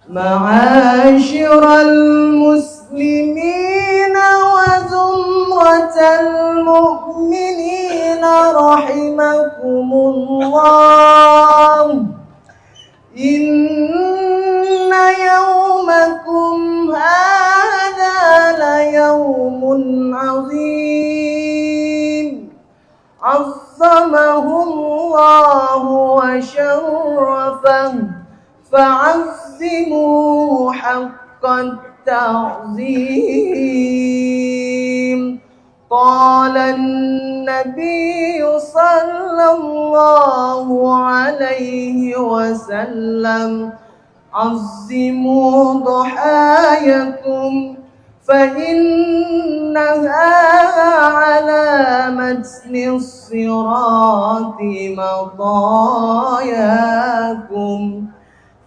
معاشر المسلمين وزمرة المؤمنين رحمكم الله، إن يومكم هذا ليوم عظيم عظمه الله وشرفه، فعظموه حق التعظيم. قال النبي صلى الله عليه وسلم: عظموا ضحاياكم فإنها على متن الصراط مطاياكم،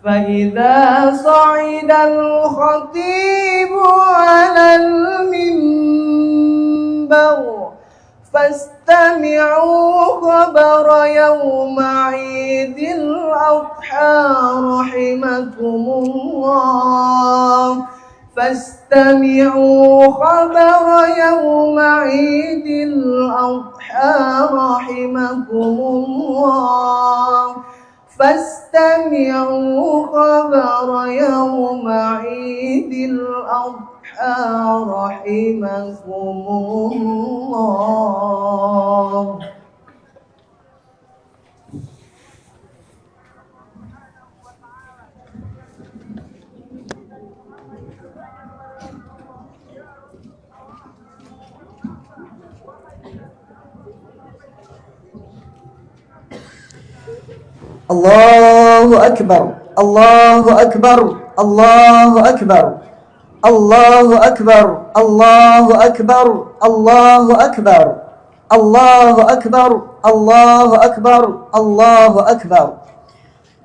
فإذا صعد الخطيب على المنبر فاستمعوا خبر يوم عيد الأضحى رحمكم الله، فاستمعوا خبر يوم عيد الأضحى رحمكم الله، فاستمعوا خبر يوم عيد الأضحى رحمكم الله. Allahu Akbar, Allahu Akbar, Allahu Akbar, Allahu Akbar, Allahu Akbar, Allahu Akbar, Allahu Akbar, Allahu Akbar, Allahu Akbar,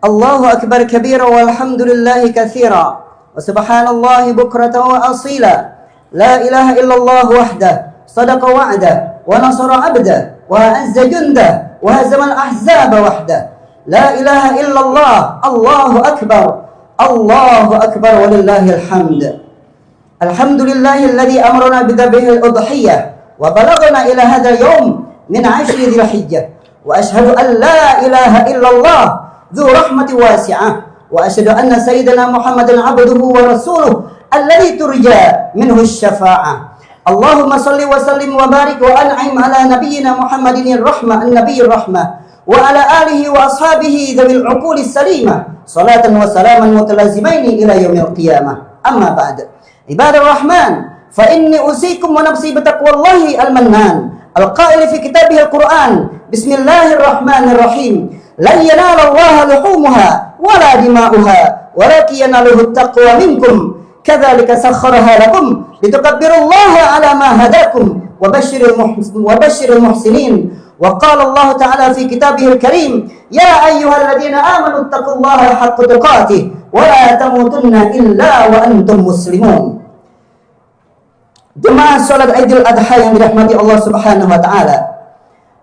Allahu Akbar kabira walhamdulillahi katsira wa subhanallahi bukratan wa asila. La ilaha illallah wahdah sadaqa wa'dah wa nasara 'abdah wa azza jundah wa hazama al-ahzaba wahdah. La ilaha illallah, Allahu Akbar, Allahu Akbar walillahil hamd. Alhamdulillahilladzi amarna bidhabhil udhiyah wa balaghna ila hadzal yawm min 'ashri dzilhijjah, wa ashhadu an la ilaha illallah dzu rahmati wasi'ah, wa ashhadu anna sayyidina Muhammadan 'abduhu wa rasuluh alladzi turja minhu asy-syafa'ah. Allahumma shalli wa sallim wa barik wa an'im ala nabiyyina Muhammadin ar-rahmah an-nabiyyir rahmah wa ala alihi wa ashabihi dzawil uqulis salimah, salatan wa salaman mutalazimaini ila yaumil qiyamah. Amma ba'd. Ibadur rahman, fa inni usikum wa nafsi bitaqwallahi al-mannan al-qail fi kitabih al-Qur'an, bismillahirrahmanirrahim, la yanalallaha luhumuha wala dima'uha walakin yanaluhu at-taqwa minkum, kadzalika sakhkharaha lakum litukabbirullaha ala ma hadakum wa basyiril muhsinin. وقال الله تعالى في كتابه الكريم: يا أيها الذين آمنوا اتقوا الله حق تقاته ولا تموتن إلا وأنتم مسلمون. Jemaah salat Idul Adha yang dirahmati Allah Subhanahu wa taala.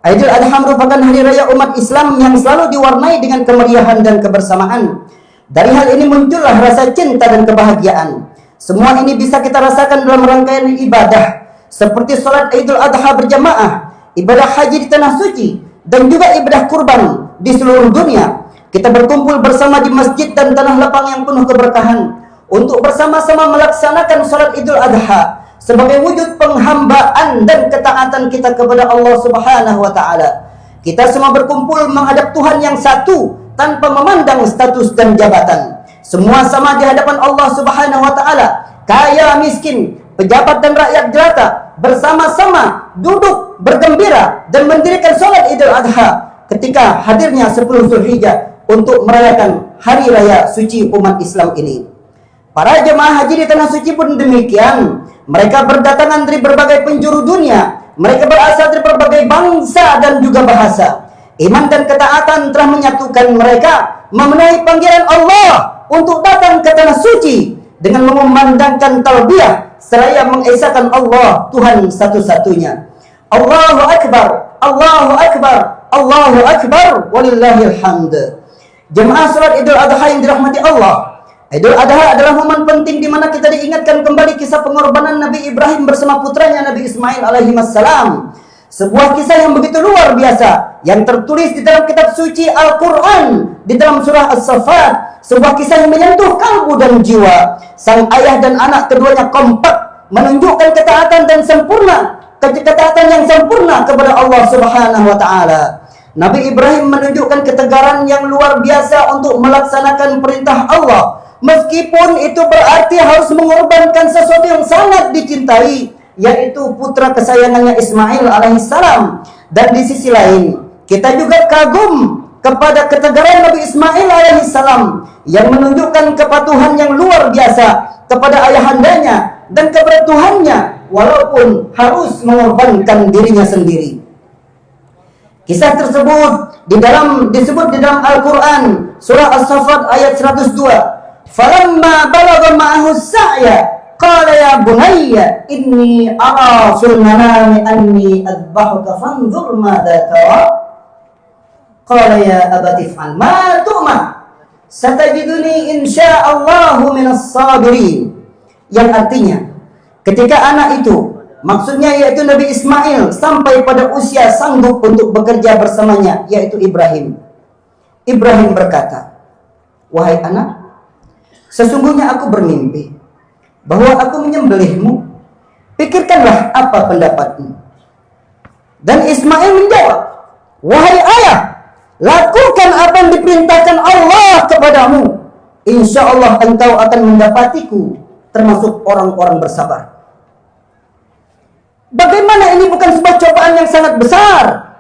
Idul Adha merupakan hari raya umat Islam yang selalu diwarnai dengan kemeriahan dan kebersamaan. Dari hal ini muncullah rasa cinta dan kebahagiaan. Semua ini bisa kita rasakan dalam rangkaian ibadah seperti salat Idul Adha berjamaah, ibadah haji di tanah suci, dan juga ibadah kurban di seluruh dunia. Kita berkumpul bersama di masjid dan tanah lapang yang penuh keberkahan untuk bersama-sama melaksanakan salat Idul Adha sebagai wujud penghambaan dan ketaatan kita kepada Allah Subhanahu wa taala. Kita semua berkumpul menghadap Tuhan yang satu tanpa memandang status dan jabatan. Semua sama di hadapan Allah Subhanahu wa taala. Kaya miskin, pejabat dan rakyat jelata bersama-sama duduk bergembira dan mendirikan salat Idul Adha ketika hadirnya 10 Zulhijjah untuk merayakan hari raya suci umat Islam ini. Para jemaah haji di tanah suci pun demikian. Mereka berdatangan dari berbagai penjuru dunia. Mereka berasal dari berbagai bangsa dan juga bahasa. Iman dan ketaatan telah menyatukan mereka memenuhi panggilan Allah untuk datang ke tanah suci dengan mengumandangkan talbiyah seraya mengesahkan Allah Tuhan satu-satunya. Allahu Akbar, Allahu Akbar, Allahu Akbar, walillahil hamd. Jemaah salat Idul Adha yang dirahmati Allah, Idul Adha adalah momen penting di mana kita diingatkan kembali kisah pengorbanan Nabi Ibrahim bersama putranya Nabi Ismail alaihi wassalam. Sebuah kisah yang begitu luar biasa yang tertulis di dalam kitab suci Al-Quran di dalam surah As-Saffat. Sebuah kisah yang menyentuh kalbu dan jiwa. Sang ayah dan anak keduanya kompak menunjukkan ketaatan dan ketaatan yang sempurna kepada Allah Subhanahu wa taala. Nabi Ibrahim menunjukkan ketegaran yang luar biasa untuk melaksanakan perintah Allah, meskipun itu berarti harus mengorbankan sesuatu yang sangat dicintai, yaitu putra kesayangannya Ismail alaihissalam. Dan di sisi lain, kita juga kagum kepada ketegaran Nabi Ismail alaihissalam yang menunjukkan kepatuhan yang luar biasa kepada ayahandanya dan kepada Tuhannya, walaupun harus mengorbankan dirinya sendiri. Kisah tersebut disebut di dalam Al-Quran surah As-Saffat ayat 102. Falamma balagha ma'ahu sa'ya qala ya bunayya inni ara fil manami anni adbahuka fanzur madza tara. Qala ya abati fa'al ma tu'mar satajiduni insyaallahu minas sabirin. Yang artinya, ketika anak itu, maksudnya yaitu Nabi Ismail, sampai pada usia sanggup untuk bekerja bersamanya, yaitu Ibrahim. Ibrahim berkata, "Wahai anak, sesungguhnya aku bermimpi bahwa aku menyembelihmu. Pikirkanlah apa pendapatmu." Dan Ismail menjawab, "Wahai ayah, lakukan apa yang diperintahkan Allah kepadamu. Insya Allah engkau akan mendapatiku termasuk orang-orang bersabar." Bagaimana ini bukan sebuah cobaan yang sangat besar?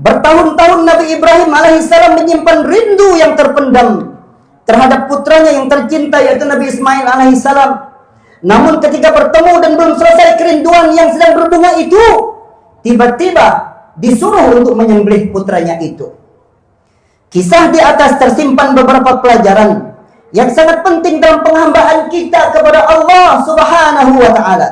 Bertahun-tahun Nabi Ibrahim alaihissalam menyimpan rindu yang terpendam terhadap putranya yang tercinta, yaitu Nabi Ismail alaihissalam. Namun ketika bertemu dan belum selesai kerinduan yang sedang berbunga itu, tiba-tiba disuruh untuk menyembelih putranya itu. Kisah di atas tersimpan beberapa pelajaran yang sangat penting dalam penghambaan kita kepada Allah Subhanahu wa taala.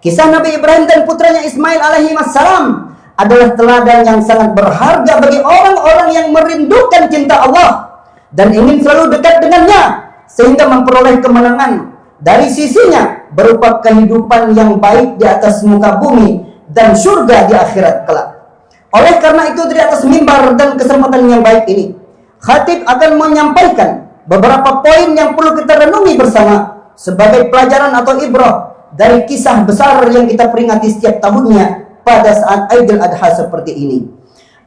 Kisah Nabi Ibrahim dan putranya Ismail alaihi wassalam adalah teladan yang sangat berharga bagi orang-orang yang merindukan cinta Allah dan ingin selalu dekat dengannya, sehingga memperoleh kemenangan dari sisinya berupa kehidupan yang baik di atas muka bumi dan surga di akhirat kelak. Oleh karena itu, di atas mimbar dan kesempatan yang baik ini, khatib akan menyampaikan beberapa poin yang perlu kita renungi bersama sebagai pelajaran atau ibrah dari kisah besar yang kita peringati setiap tahunnya pada saat Idul Adha seperti ini.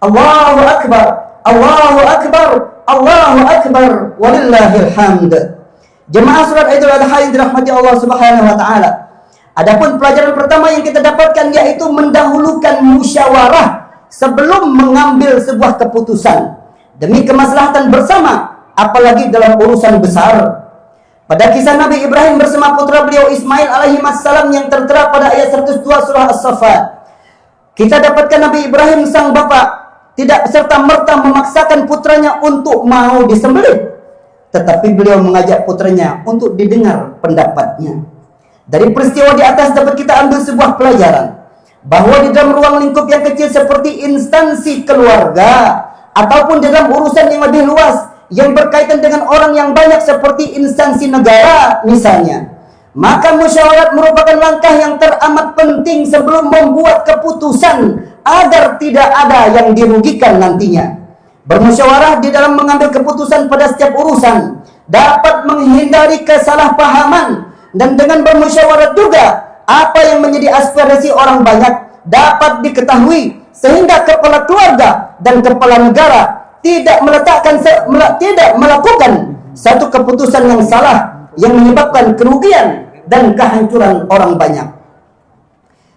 Allahu Akbar, Allahu Akbar, Allahu Akbar, walillahil hamd. Jemaah surat Idul Adha yang dirahmati Allah Subhanahu wa taala. Adapun pelajaran pertama yang kita dapatkan yaitu mendahulukan musyawarah sebelum mengambil sebuah keputusan demi kemaslahatan bersama, apalagi dalam urusan besar. Pada kisah Nabi Ibrahim bersama putra beliau Ismail alaihi wassalam yang tertera pada ayat 102 surah As-Saffat, kita dapatkan Nabi Ibrahim sang bapak tidak serta-merta memaksakan putranya untuk mau disembelih, tetapi beliau mengajak putranya untuk didengar pendapatnya. Dari peristiwa di atas dapat kita ambil sebuah pelajaran bahwa di dalam ruang lingkup yang kecil seperti instansi keluarga ataupun dalam urusan yang lebih luas yang berkaitan dengan orang yang banyak seperti instansi negara misalnya, maka musyawarat merupakan langkah yang teramat penting sebelum membuat keputusan agar tidak ada yang dirugikan nantinya. Bermusyawarah di dalam mengambil keputusan pada setiap urusan dapat menghindari kesalahpahaman, dan dengan bermusyawarah juga apa yang menjadi aspirasi orang banyak dapat diketahui, sehingga kepala keluarga dan kepala negara tidak melakukan satu keputusan yang salah yang menyebabkan kerugian dan kehancuran orang banyak.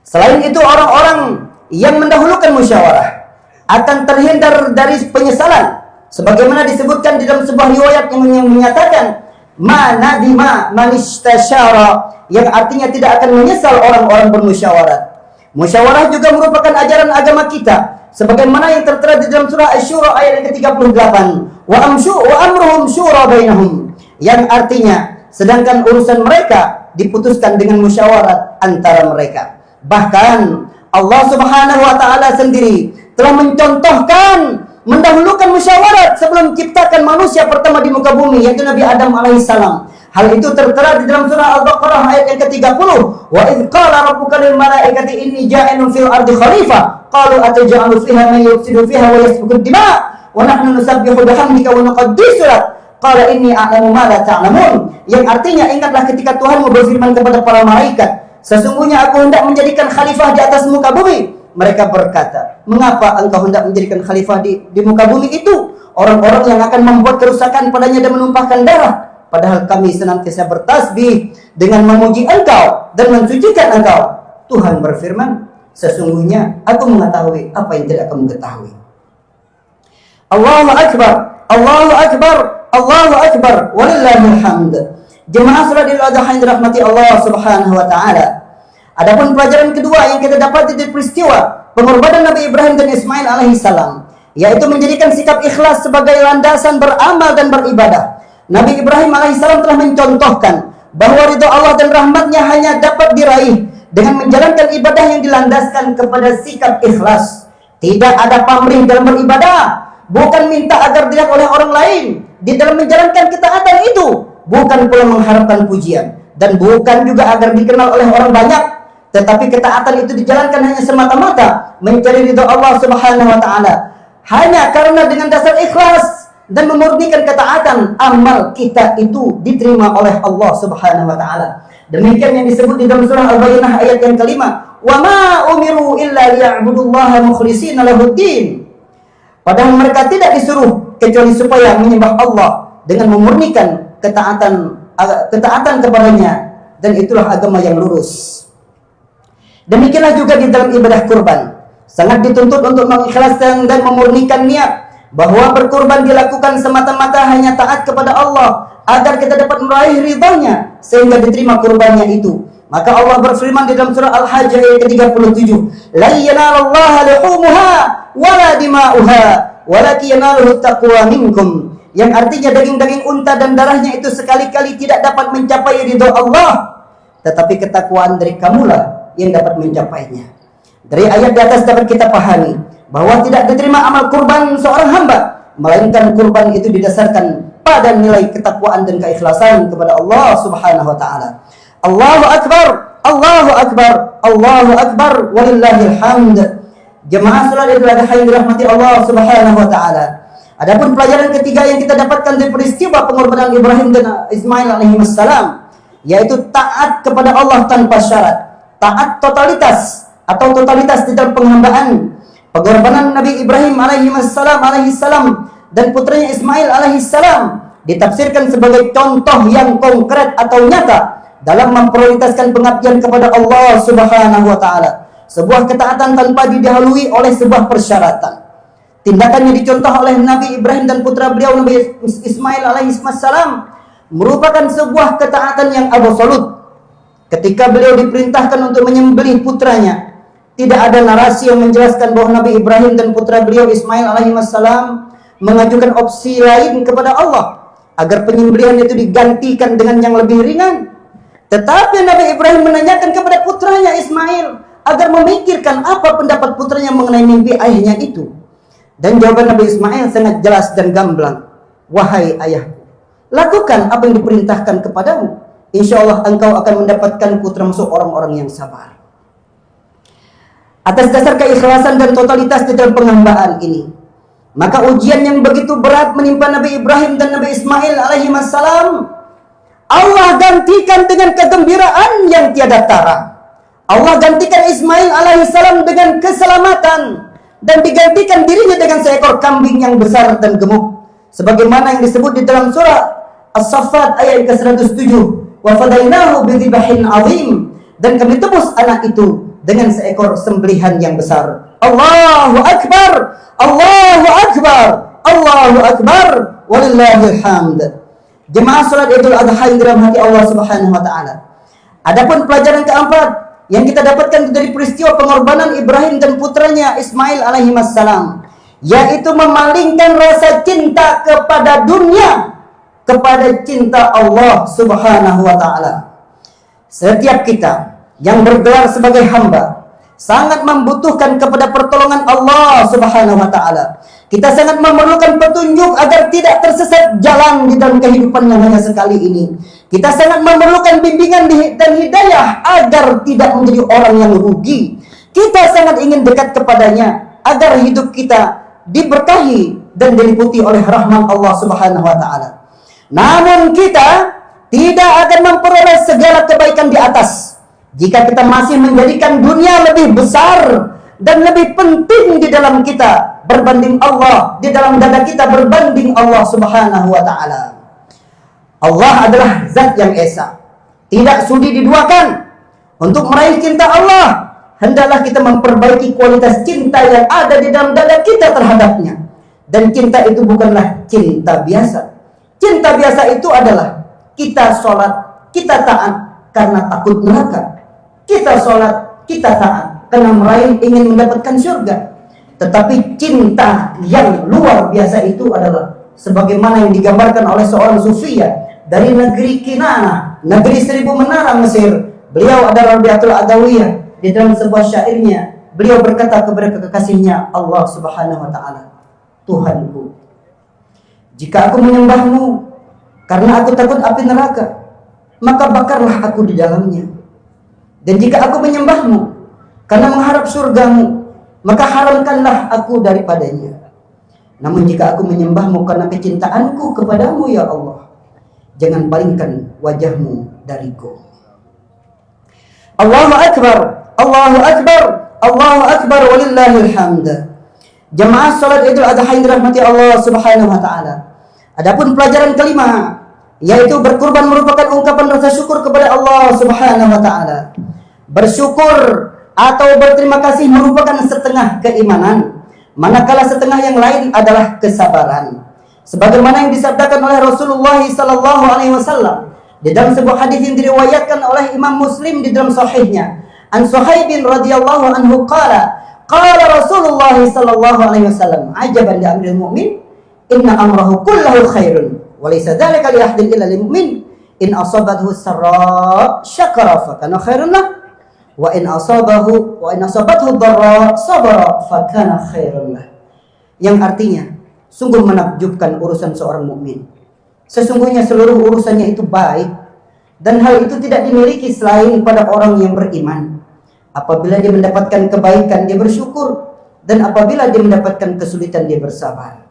Selain itu, orang-orang yang mendahulukan musyawarah akan terhindar dari penyesalan, sebagaimana disebutkan di dalam sebuah riwayat yang menyatakan ma nadima man istasyara, yang artinya tidak akan menyesal orang-orang bermusyawarah. Musyawarah juga merupakan ajaran agama kita, sebagaimana yang tertera di dalam surah Asy-Syura ayat yang ke-38, wa amruhum syura bainahum, yang artinya sedangkan urusan mereka diputuskan dengan musyawarah antara mereka. Bahkan Allah Subhanahu wa taala sendiri telah mencontohkan mendahulukan musyawarah sebelum ciptakan manusia pertama di muka bumi, yaitu Nabi Adam alaihissalam. Hal itu tertera di dalam surah Al-Baqarah ayat yang ke-30. Wa idz qala rabbuka lil malaikati inni ja'ilun fil ardi khalifah qalu ataj'alu fiha man yufsidu fiha wa yasfiku ad-dima' wa nahnu nusabbihu bihamdika wa nuqaddisu lak qala inni a'lamu ma la ta'lamun. Yang artinya, ingatlah ketika Tuhanmu berfirman kepada para malaikat, sesungguhnya aku hendak menjadikan khalifah di atas muka bumi. Mereka berkata, mengapa engkau hendak menjadikan khalifah di muka bumi itu? Orang-orang yang akan membuat kerusakan padanya dan menumpahkan darah. Padahal kami senantiasa bertasbih dengan memuji engkau dan mensucikan engkau. Tuhan berfirman, sesungguhnya aku mengetahui apa yang tidak kamu ketahui. Allahu Akbar, Allahu Akbar, Allahu Akbar, walillahil hamd. Jemaah salat Idul Adha yang dirahmati Allah Subhanahu wa taala. Adapun pelajaran kedua yang kita dapat dari peristiwa pengorbanan Nabi Ibrahim dan Ismail alaihissalam, yaitu menjadikan sikap ikhlas sebagai landasan beramal dan beribadah. Nabi Ibrahim alaihissalam telah mencontohkan bahwa ridha Allah dan rahmatnya hanya dapat diraih dengan menjalankan ibadah yang dilandaskan kepada sikap ikhlas. Tidak ada pamrih dalam beribadah, bukan minta agar dilihat oleh orang lain di dalam menjalankan ketaatan itu, bukan pula mengharapkan pujian, dan bukan juga agar dikenal oleh orang banyak. Tetapi ketaatan itu dijalankan hanya semata-mata mencari ridha Allah Subhanahu wa taala. Hanya karena dengan dasar ikhlas dan memurnikan ketaatan, amal kita itu diterima oleh Allah Subhanahu wa taala. Demikian yang disebut di dalam surah Al-Baqarah ayat yang kelima, "Wa ma umiru illa liya'budullaha mukhlishina lahuddin." Padahal mereka tidak disuruh kecuali supaya menyembah Allah dengan memurnikan ketaatan kepadanya, dan itulah agama yang lurus. Demikianlah juga di dalam ibadah kurban, sangat dituntut untuk mengikhlaskan dan memurnikan niat bahwa berkurban dilakukan semata-mata hanya taat kepada Allah agar kita dapat meraih ridhanya sehingga diterima kurbannya itu. Maka Allah berfirman di dalam surah Al-Hajj ayat ke-37, "La yanalallaha luhumuha wala dima'uha walakin yanaluhu taqwa minkum." Yang artinya daging-daging unta dan darahnya itu sekali-kali tidak dapat mencapai ridha Allah, tetapi ketakwaan dari kamulah yang dapat mencapainya. Dari ayat di atas dapat kita pahami bahwa tidak diterima amal kurban seorang hamba, melainkan kurban itu didasarkan pada nilai ketakwaan dan keikhlasan kepada Allah Subhanahu wa taala. Allahu Akbar, Allahu Akbar, Allahu Akbar, walillahil hamd. Jemaah salat Idul Adha yang dirahmati Allah Subhanahu wa taala. Adapun pelajaran ketiga yang kita dapatkan dari peristiwa pengorbanan Ibrahim dan Ismail alaihissalam, yaitu taat kepada Allah tanpa syarat, taat totalitas atau totalitas di dalam penghambaan. Pengorbanan Nabi Ibrahim alaihissalam dan putranya Ismail alaihissalam ditafsirkan sebagai contoh yang konkret atau nyata dalam memprioritaskan pengabdian kepada Allah Subhanahu wa taala. Sebuah ketaatan tanpa didahului oleh sebuah persyaratan. Tindakannya dicontoh oleh Nabi Ibrahim dan putra beliau Nabi Ismail alaihissalam merupakan sebuah ketaatan yang absolut. Ketika beliau diperintahkan untuk menyembelih putranya, tidak ada narasi yang menjelaskan bahwa Nabi Ibrahim dan putra beliau Ismail alaihissalam mengajukan opsi lain kepada Allah agar penyembelihan itu digantikan dengan yang lebih ringan. Tetapi Nabi Ibrahim menanyakan kepada putranya Ismail agar memikirkan apa pendapat putranya mengenai mimpi ayahnya itu. Dan jawaban Nabi Ismail sangat jelas dan gamblang. "Wahai ayahku, lakukan apa yang diperintahkan kepadamu. Insya Allah engkau akan mendapatkanku termasuk orang-orang yang sabar." Atas dasar keikhlasan dan totalitas di dalam penghambaan ini, maka ujian yang begitu berat menimpa Nabi Ibrahim dan Nabi Ismail alaihissalam, Allah gantikan dengan kegembiraan yang tiada tara. Allah gantikan Ismail alaihissalam dengan keselamatan, dan digantikan dirinya dengan seekor kambing yang besar dan gemuk, sebagaimana yang disebut di dalam surah As-Saffat ayat ke-107, "Wa fadainahu bidzibahin azim," dan kami tebus anak itu dengan seekor sembelihan yang besar. Allahu Akbar, Allahu Akbar, Allahu Akbar, walillahil hamd. Jemaah salat Idul Adha yang dirahmati Allah Subhanahu wa taala. Adapun pelajaran keempat yang kita dapatkan dari peristiwa pengorbanan Ibrahim dan putranya Ismail alaihissalam, yaitu memalingkan rasa cinta kepada dunia kepada cinta Allah Subhanahu wa taala. Setiap kita yang bergelar sebagai hamba, sangat membutuhkan kepada pertolongan Allah Subhanahu wa taala. Kita sangat memerlukan petunjuk agar tidak tersesat jalan di dalam kehidupan yang hanya sekali ini. Kita sangat memerlukan bimbingan dan hidayah agar tidak menjadi orang yang rugi. Kita sangat ingin dekat kepadanya agar hidup kita diberkahi dan diliputi oleh rahmat Allah Subhanahu wa taala. Namun kita tidak akan memperoleh segala kebaikan di atas jika kita masih menjadikan dunia lebih besar dan lebih penting di dalam kita berbanding Allah, di dalam dada kita berbanding Allah Subhanahu wa taala. Allah adalah zat yang esa, tidak sudi diduakan. Untuk meraih cinta Allah, hendaklah kita memperbaiki kualitas cinta yang ada di dalam dada kita terhadapnya. Dan cinta itu bukanlah cinta biasa. Cinta biasa itu adalah kita sholat, kita taat karena takut neraka. Kita sholat, kita taat karena ingin mendapatkan surga. Tetapi cinta yang luar biasa itu adalah sebagaimana yang digambarkan oleh seorang sufia dari negeri Kinana, negeri 1000 menara Mesir. Beliau adalah Rabi'atul Adawiyah. Di dalam sebuah syairnya, beliau berkata kepada kekasihnya, Allah Subhanahu wa taala, Tuhanku, jika aku menyembahmu karena aku takut api neraka, maka bakarlah aku di dalamnya. Dan jika aku menyembahmu karena mengharap surgamu, maka haramkanlah aku daripadanya. Namun jika aku menyembahmu karena kecintaanku kepadamu ya Allah, jangan palingkan wajahmu dariku. Allahu Akbar, Allahu Akbar, Allahu Akbar, walillahil hamd. Jamaah salat Idul Adha yang dirahmati Allah Subhanahu wa taala. Adapun pelajaran kelima, yaitu berkurban merupakan ungkapan rasa syukur kepada Allah Subhanahu wa taala. Bersyukur atau berterima kasih merupakan setengah keimanan, manakala setengah yang lain adalah kesabaran. Sebagaimana yang disabdakan oleh Rasulullah sallallahu alaihi wasallam di dalam sebuah hadis yang diriwayatkan oleh Imam Muslim di dalam sahihnya, an Suhaib radhiyallahu anhu qala Rasulullah sallallahu alaihi wasallam, ajaban li amril mu'min, inna amrahu kullahu khairun wa laysa dzalika li ahadin illa lil mu'min, in asabathu sarra syakara fa kana khairun lahu wa in asabathu dharra sabara fa kana khairun lahu. Yang artinya, sungguh menakjubkan urusan seorang mukmin. Sesungguhnya seluruh urusannya itu baik, dan hal itu tidak dimiliki selain pada orang yang beriman. Apabila dia mendapatkan kebaikan, dia bersyukur, dan apabila dia mendapatkan kesulitan, dia bersabar.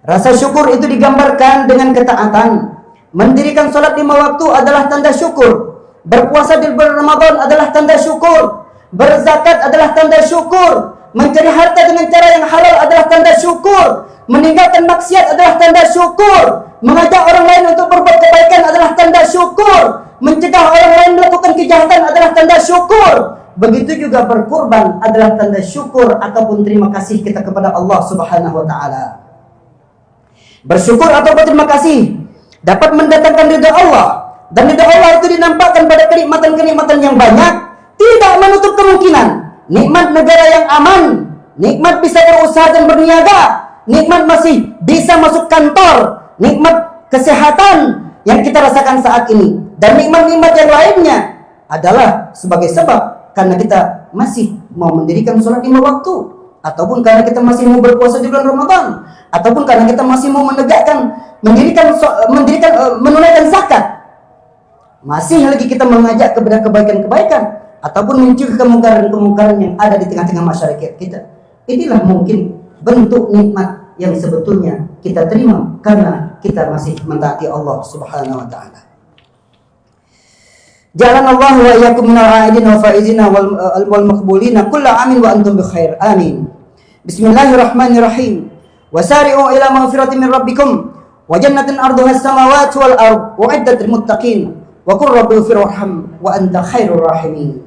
Rasa syukur itu digambarkan dengan ketaatan. Mendirikan sholat 5 waktu adalah tanda syukur. Berpuasa di bulan Ramadan adalah tanda syukur. Berzakat adalah tanda syukur. Mencari harta dengan cara yang halal adalah tanda syukur. Meninggalkan maksiat adalah tanda syukur. Mengajak orang lain untuk berbuat kebaikan adalah tanda syukur. Mencegah orang lain melakukan kejahatan adalah tanda syukur. Begitu juga berkurban adalah tanda syukur ataupun terima kasih kita kepada Allah Subhanahu wa taala. Bersyukur atau berterima kasih dapat mendatangkan ridha Allah, dan ridha Allah itu dinampakkan pada kenikmatan-kenikmatan yang banyak. Tidak menutup kemungkinan nikmat negara yang aman, nikmat bisa berusaha dan berniaga, nikmat masih bisa masuk kantor, nikmat kesehatan yang kita rasakan saat ini, dan nikmat-nikmat yang lainnya adalah sebagai sebab karena kita masih mau mendirikan sholat 5 waktu, ataupun karena kita masih mau berpuasa di bulan Ramadan, ataupun karena kita masih mau menunaikan zakat. Masih lagi kita mengajak kepada kebaikan-kebaikan, ataupun mencegah kemungkaran-kemungkaran yang ada di tengah-tengah masyarakat kita. Inilah mungkin bentuk nikmat yang sebetulnya kita terima karena kita masih mentaati Allah Subhanahu wa taala. Ja'alanallahu wa iyyakum minal aidin wa faizina wal maqbulina kullu amin wa antum bi khair. Amin. Bismillahirrahmanirrahim. Wasari'u ila maghfiratin min rabbikum wa jannatin arduha as-samawati wal ard u'iddat lil muttaqin wa qur rabbi firham wa anta khairur rahimin.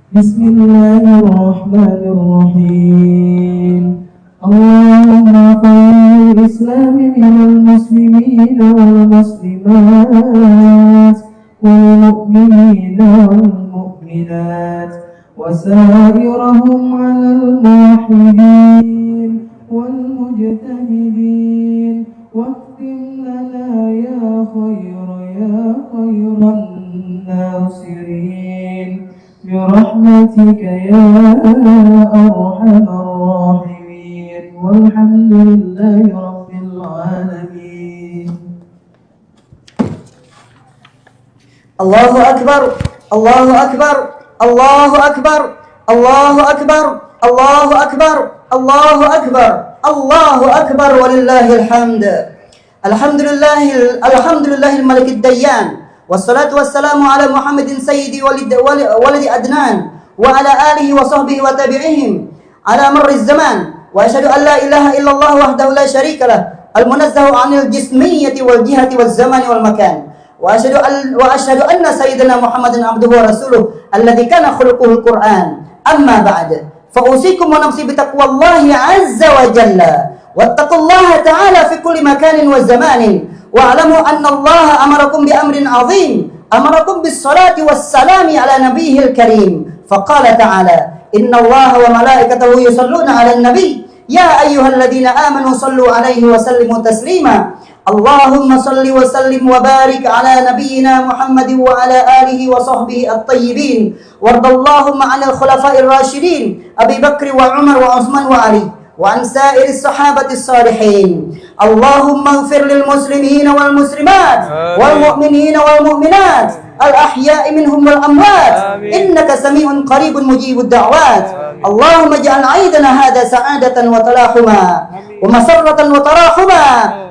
Bismillahirrahmanirrahim. Allahumma khairil islami minal muslimina wal muslimat والمؤمنين والمؤمنات وسائرهم على الموحدين والمجتهدين واختم لنا يا خير الناصرين برحمتك يا أرحم الراحمين والحمد لله رب العالمين. الله أكبر الله أكبر الله أكبر الله أكبر الله أكبر الله أكبر الله أكبر ولله الحمد. الحمد لله الملك الديان والصلاة والسلام على محمد سيد ولد أدنان وعلى آله وصحبه وتابعيهم على مر الزمان. وأشهد أن لا إله إلا الله وحده لا شريك له المنزه عن الجسمية والجهة والزمان والمكان. وأشهد أن سيدنا محمد عبده ورسوله الذي كان خلقه القرآن. أما بعد فأوصيكم ونفسي بتقوى الله عز وجل واتقوا الله تعالى في كل مكان وزمان. واعلموا أن الله أمركم بأمر عظيم أمركم بالصلاة والسلام على نبيه الكريم فقال تعالى إن الله وملائكته يصلون على النبي يا أيها الذين آمنوا صلوا عليه وسلموا تسليما. اللهم صل وسلم وبارك على نبينا محمد وعلى آله وصحبه الطيبين. وارض اللهم عن الخلفاء الراشدين أبي بكر وعمر وعثمان وعلي وعن سائر الصحابة الصالحين. اللهم اغفر للمسلمين والمسلمات والمؤمنين والمؤمنات الأحياء منهم والأموات إنك سميع قريب مجيب الدعوات. اللهم اجعل عيدنا هذا سعادة وتلاحما ومسرة وتراحما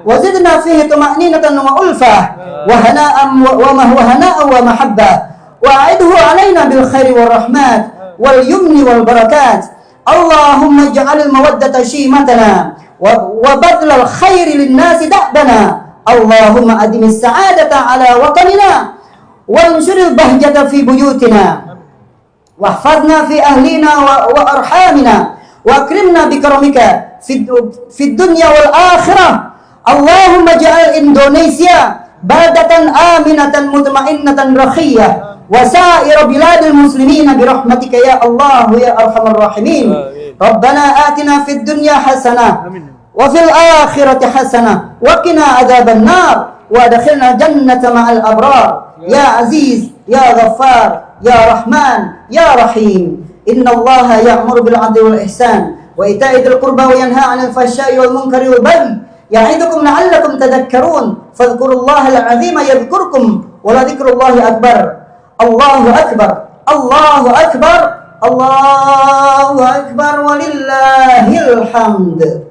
وزدنا فيه طمأنينة وألفة وهناء ومحبة وأعده علينا بالخير والرحمات واليمن والبركات. اللهم اجعل المودة شيمتنا وبذل الخير للناس دأبنا. اللهم أدم السعادة على وطننا وانشر البهجة في بيوتنا واحفظنا في أهلنا وأرحامنا وأكرمنا بكرمك في الدنيا والآخرة. اللهم اجعل إندونيسيا بلدة آمنة مطمئنة رخية وسائر بلاد المسلمين برحمتك يا الله يا أرحم الراحمين. ربنا آتنا في الدنيا حسنة وفي الآخرة حسنة وقنا عذاب النار وادخلنا جنة مع الأبرار يا عزيز يا غفار يا رحمن يا رحيم. إن الله يأمر بالعدل والإحسان وإيتاء ذي القربى وينهى عن الفحشاء والمنكر والبغي يعظكم لعلكم تذكرون. فاذكروا الله العظيم يذكركم ولذكر الله أكبر. الله أكبر الله أكبر الله أكبر ولله الحمد.